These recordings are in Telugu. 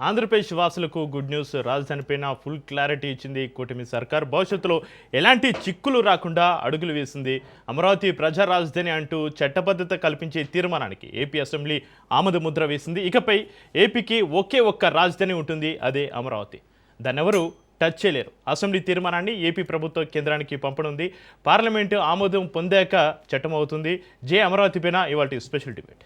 ఆంధ్రప్రదేశ్ వాసులకు గుడ్ న్యూస్. రాజధానిపైన ఫుల్ క్లారిటీ ఇచ్చింది కూటమి సర్కార్. భవిష్యత్తులో ఎలాంటి చిక్కులు రాకుండా అడుగులు వేసింది. అమరావతి ప్రజా రాజధాని అంటూ చట్టబద్ధత కల్పించే తీర్మానానికి ఏపీ అసెంబ్లీ ఆమోద ముద్ర వేసింది. ఇకపై ఏపీకి ఒకే ఒక్క రాజధాని ఉంటుంది, అదే అమరావతి. దాన్నెవరూ టచ్ చేయలేరు. అసెంబ్లీ తీర్మానాన్ని ఏపీ ప్రభుత్వం కేంద్రానికి పంపనుంది. పార్లమెంటు ఆమోదం పొందాక చట్టం అవుతుంది. జే అమరావతి పైన ఇవాళ స్పెషల్ డిబేట్.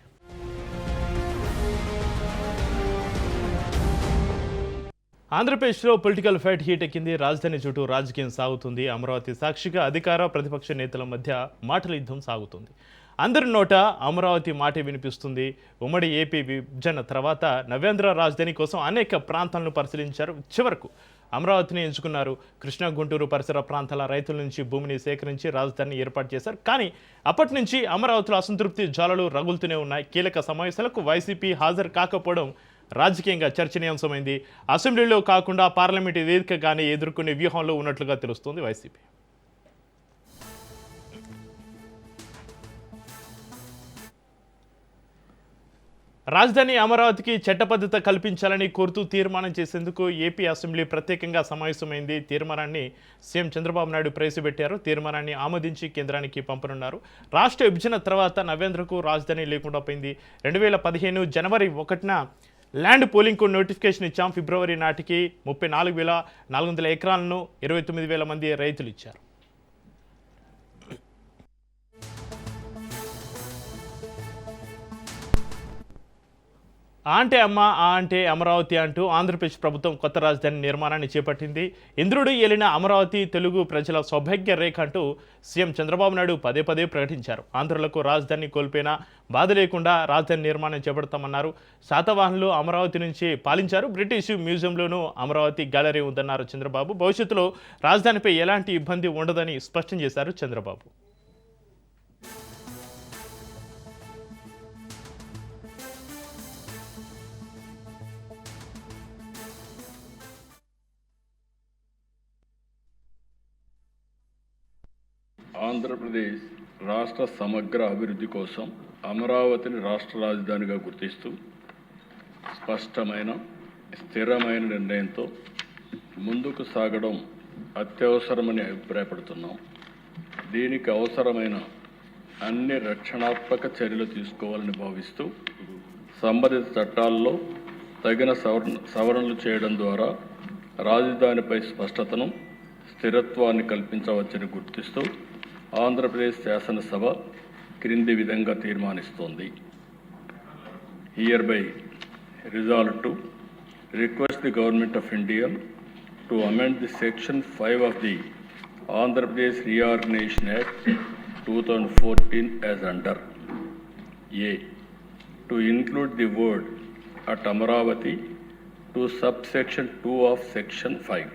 ఆంధ్రప్రదేశ్లో పొలిటికల్ ఫైట్ హీట్ ఎక్కింది. రాజధాని చుట్టూ రాజకీయం సాగుతుంది. అమరావతి సాక్షిగా అధికార ప్రతిపక్ష నేతల మధ్య మాటల యుద్ధం సాగుతుంది. అందరి నోట అమరావతి మాటే వినిపిస్తుంది. ఉమ్మడి ఏపీ విభజన తర్వాత నవ్యాంధ్ర రాజధాని కోసం అనేక ప్రాంతాలను పరిశీలించారు. చివరకు అమరావతిని ఎంచుకున్నారు. కృష్ణా, గుంటూరు పరిసర ప్రాంతాల రైతుల నుంచి భూమిని సేకరించి రాజధానిని ఏర్పాటు చేశారు. కానీ అప్పటి నుంచి అమరావతిలో అసంతృప్తి జ్వాలలు రగులుతూనే ఉన్నాయి. కీలక సమావేశాలకు వైసీపీ హాజరు కాకపోవడం రాజకీయంగా చర్చనీయాంశమైంది. అసెంబ్లీలో కాకుండా పార్లమెంటు వేదికగానే ఎదుర్కొనే వ్యూహంలో ఉన్నట్లుగా తెలుస్తోంది వైసీపీ. రాజధాని అమరావతికి చట్టబద్ధత కల్పించాలని కోరుతూ తీర్మానం చేసేందుకు ఏపీ అసెంబ్లీ ప్రత్యేకంగా సమావేశమైంది. తీర్మానాన్ని సీఎం చంద్రబాబు నాయుడు ప్రవేశపెట్టారు. తీర్మానాన్ని ఆమోదించి కేంద్రానికి పంపనున్నారు. రాష్ట్ర విభజన తర్వాత నవ్యాంధ్రకు రాజధాని లేకుండా పోయింది. 2015 జనవరి 1న ల్యాండ్ పోలింగ్కు నోటిఫికేషన్ ఇచ్చాం. ఫిబ్రవరి నాటికి 34,400 ఎకరాలను 29,000 మంది రైతులు ఇచ్చారు. ఆ అంటే అమ్మ, ఆ అంటే అమరావతి అంటూ ఆంధ్రప్రదేశ్ ప్రభుత్వం కొత్త రాజధాని నిర్మాణాన్ని చేపట్టింది. ఇంద్రుడు ఏలిన అమరావతి తెలుగు ప్రజల సౌభాగ్య రేఖ అంటూ సీఎం చంద్రబాబు నాయుడు పదే పదే ప్రకటించారు. ఆంధ్రులకు రాజధాని కోల్పోయినా బాధ లేకుండా రాజధాని నిర్మాణం చేపడతామన్నారు. శాతవాహనులు అమరావతి నుంచి పాలించారు. బ్రిటిష్ మ్యూజియంలోనూ అమరావతి గ్యాలరీ ఉందన్నారు చంద్రబాబు. భవిష్యత్తులో రాజధానిపై ఎలాంటి ఇబ్బంది ఉండదని స్పష్టం చేశారు చంద్రబాబు. ఆంధ్రప్రదేశ్ రాష్ట్ర సమగ్ర అభివృద్ధి కోసం అమరావతిని రాష్ట్ర రాజధానిగా గుర్తిస్తూ స్పష్టమైన స్థిరమైన నిర్ణయంతో ముందుకు సాగడం అత్యవసరమని అభిప్రాయపడుతున్నాం. దీనికి అవసరమైన అన్ని రక్షణాత్మక చర్యలు తీసుకోవాలని భావిస్తూ సంబంధిత చట్టాల్లో తగిన సవరణలు చేయడం ద్వారా రాజధానిపై స్పష్టతను, స్థిరత్వాన్ని కల్పించవచ్చని గుర్తిస్తూ ఆంధ్రప్రదేశ్ శాసనసభ క్రింది విధంగా తీర్మానిస్తోంది. Hereby resolved to request the Government of India to amend the Section 5 of the Andhra Pradesh Reorganization Act 2014 as under: A. To include the word at Amaravati to subsection 2 of Section 5.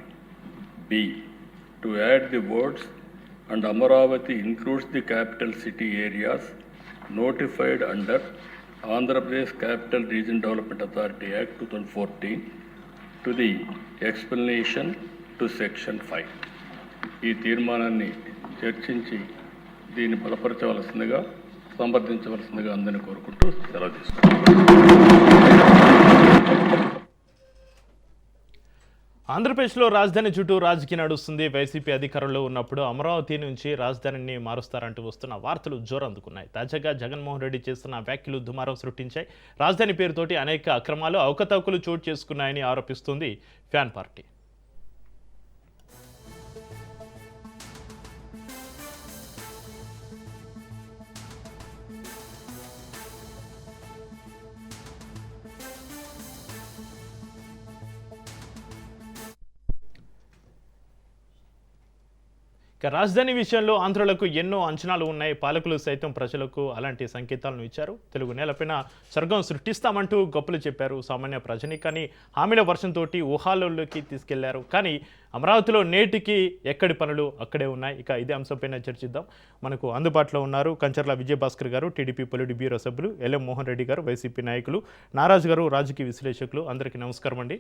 B. To add the words and Amaravati includes the capital city areas notified under Andhra Pradesh Capital Region Development Authority Act 2014 to the explanation to Section 5. ఈ తీర్మానాన్ని చర్చించి దీన్ని బలపరచవలసిందిగా, సంప్రదించవలసిందిగా అందరినీ కోరుకుంటూ సెలవు తీసుకుంటాం. ఆంధ్రప్రదేశ్లో రాజధాని చుట్టూ రాజకీయం నడుస్తుంది. వైసీపీ అధికారంలో ఉన్నప్పుడు అమరావతి నుంచి రాజధానిని మారుస్తారంటూ వస్తున్న వార్తలు జోరందుకున్నాయి. తాజాగా జగన్మోహన్ రెడ్డి చేస్తున్న వ్యాఖ్యలు దుమారం సృష్టించాయి. రాజధాని పేరుతోటి అనేక అక్రమాలు, అవకతవకలు చోటు చేసుకున్నాయని ఆరోపిస్తుంది ఫ్యాన్ పార్టీ. రాజధాని విషయంలో ఆంధ్రులకు ఎన్నో అంచనాలు ఉన్నాయి. పాలకులు సైతం ప్రజలకు అలాంటి సంకేతాలను ఇచ్చారు. తెలుగు నేలపైన స్వర్గం సృష్టిస్తామంటూ గొప్పలు చెప్పారు. సామాన్య ప్రజనికాన్ని హామీల వర్షంతో ఊహాలోకి తీసుకెళ్లారు. కానీ అమరావతిలో నేటికి ఎక్కడి పనులు అక్కడే ఉన్నాయి. ఇక ఇదే అంశంపైన చర్చిద్దాం. మనకు అందుబాటులో ఉన్నారు కంచర్ల విజయభాస్కర్ గారు, టీడీపీ పొలిట్ బ్యూరో సభ్యులు, ఎల్ఎం మోహన్ రెడ్డి గారు, వైసీపీ నాయకులు, నారాజు గారు, రాజకీయ విశ్లేషకులు. అందరికీ నమస్కారం అండి.